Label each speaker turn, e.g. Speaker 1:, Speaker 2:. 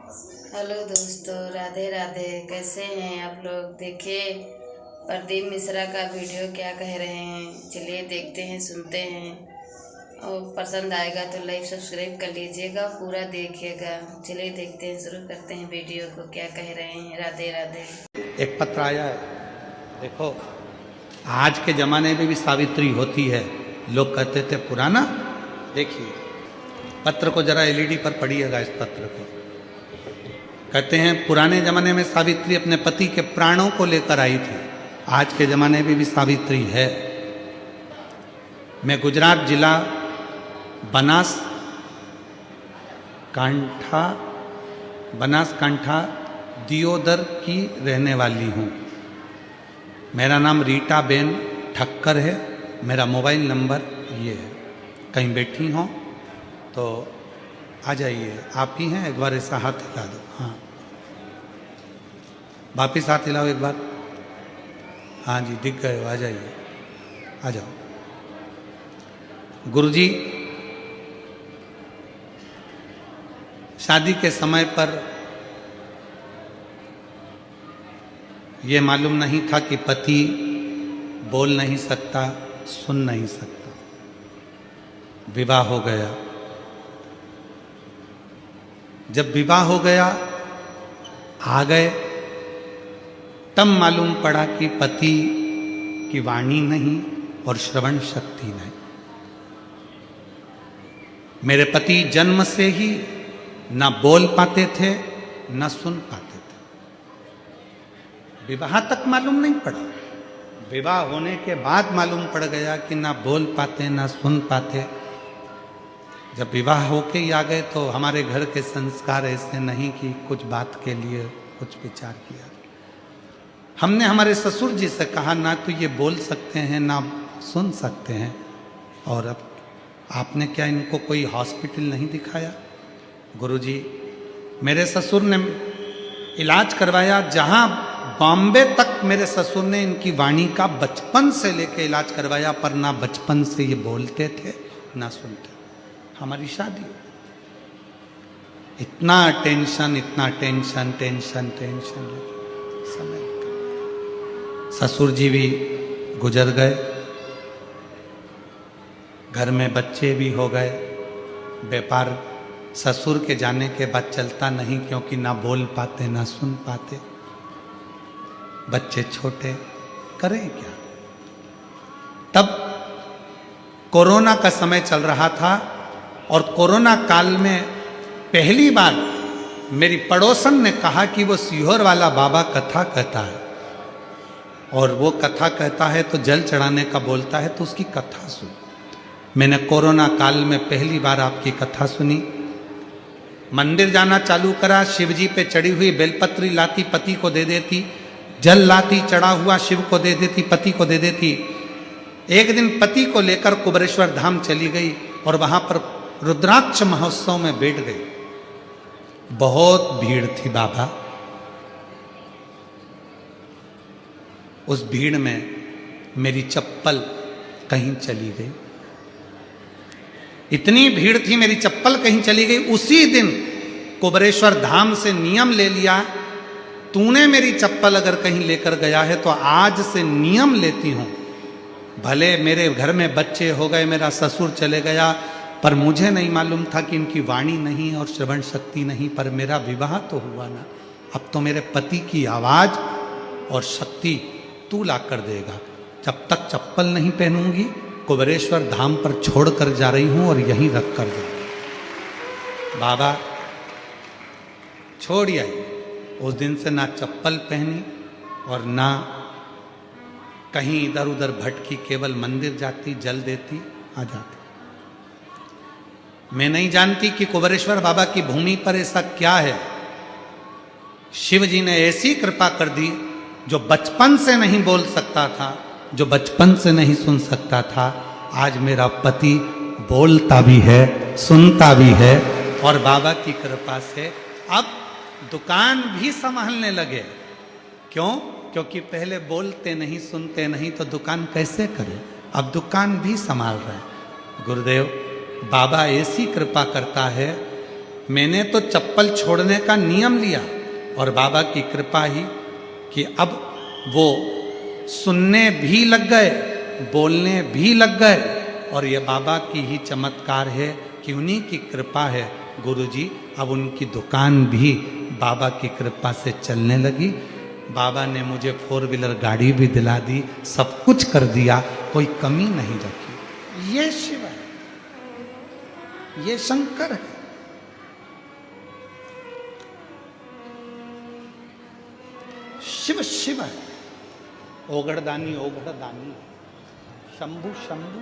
Speaker 1: Hello दोस्तों, राधे राधे। कैसे हैं आप लोग? देखिए, प्रदीप मिश्रा का वीडियो क्या कह रहे हैं। चलिए देखते हैं, सुनते हैं, और पसंद आएगा तो लाइक सब्सक्राइब कर लीजिएगा, पूरा देखिएगा। चलिए देखते हैं, शुरू करते हैं वीडियो को। क्या कह रहे हैं। राधे राधे।
Speaker 2: एक पत्र आया है, देखो। आज के जमाने में भी सावित्री होती है। लोग कहते थे पुराना। देखिए पत्र को जरा एलईडी पर पढ़िएगा। इस पत्र को कहते हैं पुराने जमाने में सावित्री अपने पति के प्राणों को लेकर आई थी। आज के जमाने में भी सावित्री है। मैं गुजरात जिला बनासकांठा दियोदर की रहने वाली हूँ। मेरा नाम रीटा बेन ठक्कर है। मेरा मोबाइल नंबर ये है। कहीं बैठी हो तो आ जाइए। आप ही हैं, एक बार ऐसा हाथ हिला दो। हाँ, वापिस हाथ हिलाओ एक बार। हाँ जी, दिख गए हो, आ जाइए, आ जाओ। गुरुजी, शादी के समय पर यह मालूम नहीं था कि पति बोल नहीं सकता, सुन नहीं सकता। विवाह हो गया। जब विवाह हो गया, आ गए, तब मालूम पड़ा कि पति की वाणी नहीं और श्रवण शक्ति नहीं। मेरे पति जन्म से ही न बोल पाते थे न सुन पाते थे। विवाह तक मालूम नहीं पड़ा। विवाह होने के बाद मालूम पड़ गया कि ना बोल पाते ना सुन पाते। जब विवाह होके ही आ गए तो हमारे घर के संस्कार ऐसे नहीं कि कुछ बात के लिए कुछ विचार किया। हमने हमारे ससुर जी से कहा ना तो ये बोल सकते हैं ना सुन सकते हैं। और अब आपने क्या इनको कोई हॉस्पिटल नहीं दिखाया? गुरुजी, मेरे ससुर ने इलाज करवाया। जहां बॉम्बे तक मेरे ससुर ने इनकी वाणी का बचपन से लेके इलाज करवाया, पर ना बचपन से ये बोलते थे ना सुनते। हमारी शादी, इतना टेंशन, इतना टेंशन टेंशन टेंशन समय। ससुर जी भी गुजर गए, घर में बच्चे भी हो गए। व्यापार ससुर के जाने के बाद चलता नहीं, क्योंकि ना बोल पाते ना सुन पाते। बच्चे छोटे, करें क्या? तब कोरोना का समय चल रहा था, और कोरोना काल में पहली बार मेरी पड़ोसन ने कहा कि वो सीहोर वाला बाबा कथा कहता है, और वो कथा कहता है तो जल चढ़ाने का बोलता है, तो उसकी कथा सुन। मैंने कोरोना काल में पहली बार आपकी कथा सुनी। मंदिर जाना चालू करा। शिव जी पे चढ़ी हुई बेलपत्री लाती, पति को दे देती। जल लाती, चढ़ा हुआ शिव को दे देती, पति को दे देती। एक दिन पति को लेकर कुबरेश्वर धाम चली गई, और वहां पर रुद्राक्ष महोत्सव में बैठ गई। बहुत भीड़ थी बाबा। उस भीड़ में मेरी चप्पल कहीं चली गई। इतनी भीड़ थी, मेरी चप्पल कहीं चली गई। उसी दिन कुबरेश्वर धाम से नियम ले लिया, तूने मेरी चप्पल अगर कहीं लेकर गया है तो आज से नियम लेती हूं। भले मेरे घर में बच्चे हो गए, मेरा ससुर चले गया, पर मुझे नहीं मालूम था कि इनकी वाणी नहीं और श्रवण शक्ति नहीं, पर मेरा विवाह तो हुआ ना। अब तो मेरे पति की आवाज और शक्ति तू ला कर देगा। जब तक चप्पल नहीं पहनूंगी, कुबरेश्वर धाम पर छोड़ कर जा रही हूं, और यहीं रख कर जा रही हूं। बाबा छोड़ आई। उस दिन से ना चप्पल पहनी और ना कहीं इधर उधर भटकी। केवल मंदिर जाती, जल देती, आ जाती। मैं नहीं जानती कि कुबरेश्वर बाबा की भूमि पर ऐसा क्या है। शिव जी ने ऐसी कृपा कर दी, जो बचपन से नहीं बोल सकता था, जो बचपन से नहीं सुन सकता था, आज मेरा पति बोलता भी है, सुनता भी है। और बाबा की कृपा से अब दुकान भी संभालने लगे। क्यों? क्योंकि पहले बोलते नहीं, सुनते नहीं, तो दुकान कैसे करें? अब दुकान भी संभाल रहे हैं। गुरुदेव, बाबा ऐसी कृपा करता है मैंने तो चप्पल छोड़ने का नियम लिया और बाबा की कृपा ही कि अब वो सुनने भी लग गए, बोलने भी लग गए। और ये बाबा की ही चमत्कार है कि उन्हीं की कृपा है गुरुजी। अब उनकी दुकान भी बाबा की कृपा से चलने लगी। बाबा ने मुझे 4 व्हीलर गाड़ी भी दिला दी, सब कुछ कर दिया, कोई कमी नहीं रखी। ये शिव है, ये शंकर है। शिव शिव है, ओगड़दानी ओगड़दानी, शंभु शंभु।